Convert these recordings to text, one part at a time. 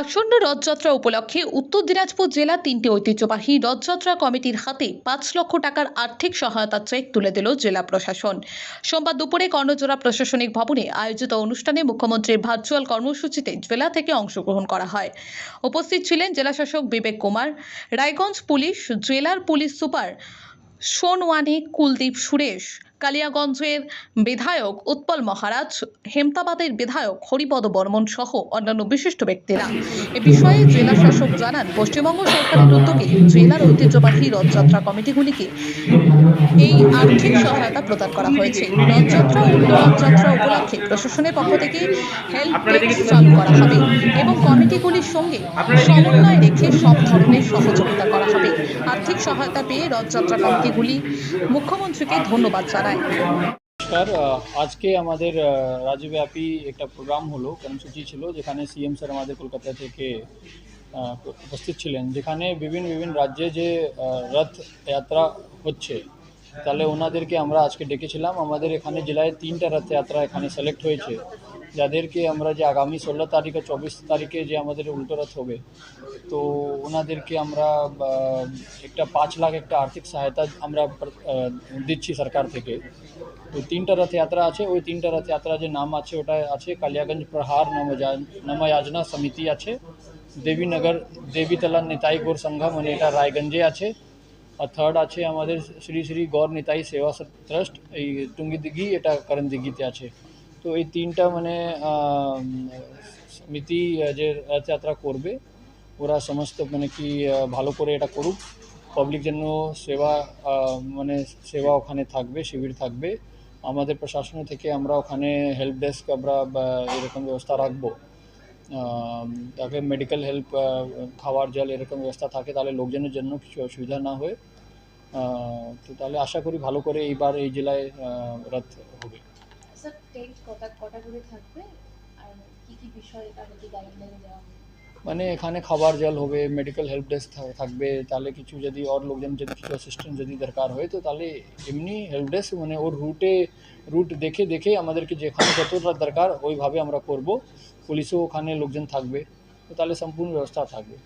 আসন্ন রথযাত্রা উপলক্ষে উত্তর দিনাজপুর জেলা 3টি ঐতিহ্যবাহী রথযাত্রা কমিটির হাতে 5 লক্ষ টাকার আর্থিক সহায়তা চেক তুলে দিল জেলা প্রশাসন। সোমবার দুপুরে কর্ণজোড়া প্রশাসনিক ভবনে আয়োজিত অনুষ্ঠানে মুখ্যমন্ত্রীর ভার্চুয়াল কর্মসূচিতে জেলা থেকে অংশগ্রহণ করা হয়। উপস্থিত ছিলেন জেলাশাসক বিবেক কুমার, রায়গঞ্জ পুলিশ জেলার পুলিশ সুপার সোনওয়ানি কুলদীপ সুরেশ, কালিয়াগঞ্জের বিধায়ক উৎপল মহারাজ, হেমতাবাদের বিধায়ক হরিপদ বর্মন সহ অন্যান্য বিশিষ্ট ব্যক্তিরা। এ বিষয়ে জেলা শাসক জানান, পশ্চিমবঙ্গ সরকারের উদ্যোগে জেলার ঐতিহ্যবাহী রথযাত্রা কমিটিগুলিকে এই আর্থিক সহায়তা প্রদান করা হয়েছে। রথযাত্রা ও রথযাত্রা উপলক্ষে প্রশাসনের পক্ষ থেকে হেল্প ডেস্ক চালু করা হবে এবং কমিটিগুলির সঙ্গে সমন্বয় রেখে সব ধরনের সহযোগিতা করা হবে। আর্থিক সহায়তা পেয়ে রথযাত্রা কমিটিগুলি মুখ্যমন্ত্রীকে ধন্যবাদ জানায়। নমস্কার, আজকে আমাদের রাজ্যব্যাপী একটা প্রোগ্রাম হলো, কর্মসূচি ছিল, যেখানে সিএম স্যার আমাদের কলকাতা থেকে উপস্থিত ছিলেন, যেখানে বিভিন্ন রাজ্যে যে রথ যাত্রা হচ্ছে, তাহলে ওনাদেরকে আমরা আজকে ডেকেছিলাম। আমাদের এখানে জেলায় 3টা রথযাত্রা এখানে সিলেক্ট হয়েছে, যাদেরকে আমরা যে আগামী 16 তারিখ আর 24 তারিখে যে আমাদের উল্টো রথ হবে, তো ওনাদেরকে আমরা একটা 5 লাখ একটা আর্থিক সহায়তা আমরা দিচ্ছি সরকার থেকে। তো 3টা রথযাত্রা আছে, ওই 3টা রথযাত্রা যে নাম আছে ওটা আছে কালিয়াগঞ্জ প্রহার নময়াজনা সমিতি আছে, দেবীনগর দেবীতলা নিতাই গৌর সংঘ মানে এটা রায়গঞ্জে আছে, আর থার্ড আছে আমাদের শ্রী শ্রী গৌর নিতাই সেবা ট্রাস্ট এই টুঙ্গিদিঘি, এটা করণদিঘিতে আছে। তো এই 3টা মানে সমিতি যে রথযাত্রা করবে, ওরা সমস্ত মানে কি ভালো করে এটা করুক, পাবলিক যেন সেবা মানে সেবা ওখানে থাকবে, শিবির থাকবে। আমাদের প্রশাসন থেকে আমরা ওখানে হেল্প ডেস্ক আমরা এরকম ব্যবস্থা রাখবো, তাকে মেডিকেল হেল্প, খাবার জল এরকম ব্যবস্থা থাকে, তাহলে লোকজনের জন্য কিছু অসুবিধা না হয়। তো তাহলে আশা করি ভালো করে এইবার এই জেলায় রথ হবে। স্যার, টেন্ট কটা করে থাকবে আর কি বিষয় তাহলে কি গাইডলাইন দেওয়া হবে? মানে এখানে খাবার জল হবে, মেডিকেল হেল্প ডেস্ক থাকবে, তাহলে কিছু যদি ওর লোকজন যদি কিছু অ্যাসিস্ট্যান্ট যদি দরকার হয়, তো তাহলে এমনি হেল্প ডেস্ক মানে ওর রুট দেখে আমাদেরকে যেখানে যতটা দরকার ওইভাবে আমরা করব। পুলিশও ওখানে লোকজন থাকবে, তো তাহলে সম্পূর্ণ ব্যবস্থা থাকবে।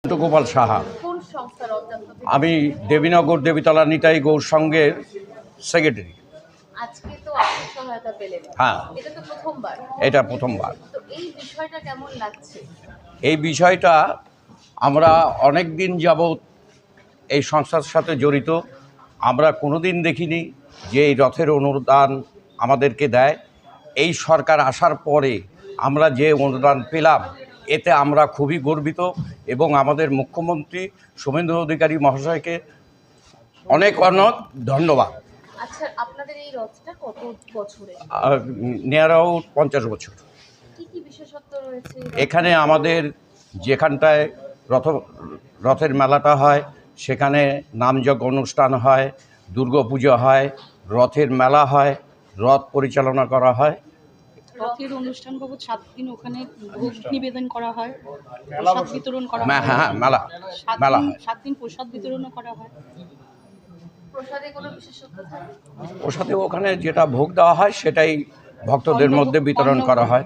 গোপাল সাহা, কোন সংস্থা রথযাত্রা? আমি দেবীনগর দেবীতলা নিতাই গৌর সংঘের সেক্রেটারি। আজকে তো আর্থিক সহায়তা পেলেন, হ্যাঁ, এটা তো প্রথমবার। এটা প্রথমবার। তো এই বিষয়টা কেমন লাগছে? এই বিষয়টা আমরা অনেক দিন যাবৎ এই সংস্থার সাথে জড়িত। আমরা কোনো দিন দেখিনি যে এই রথের অনুদান আমাদেরকে দেয়। এই সরকার আসার পরে আমরা যে অনুদান পেলাম, এতে আমরা খুবই গর্বিত এবং আমাদের মুখ্যমন্ত্রী শুভেন্দু অধিকারী মহাশয়কে অনেক ধন্যবাদ। আচ্ছা, আপনাদের এই রথটা কত বছরে? নিয়ার আবাউট 50 বছর। কি বিশেষত্ব রয়েছে এখানে আমাদের যেখানটায় রথের মেলাটা হয়, সেখানে নামযজ্ঞ অনুষ্ঠান হয়, দুর্গাপুজো হয়, রথের মেলা হয়, রথ পরিচালনা করা হয়। রথের অনুষ্ঠান বাবু 7 দিন ওখানে ভোগ নিবেদন করা হয়, প্রসাদ বিতরণ করা হয়। হ্যাঁ, মেলা হয়। 7 দিন প্রসাদ বিতরণও করা হয়। প্রসাদে কোনো বিশেষত্ব থাকে? ওর সাথে ওখানে যেটা ভোগ দেওয়া হয় সেটাই ভক্তদের মধ্যে বিতরণ করা হয়।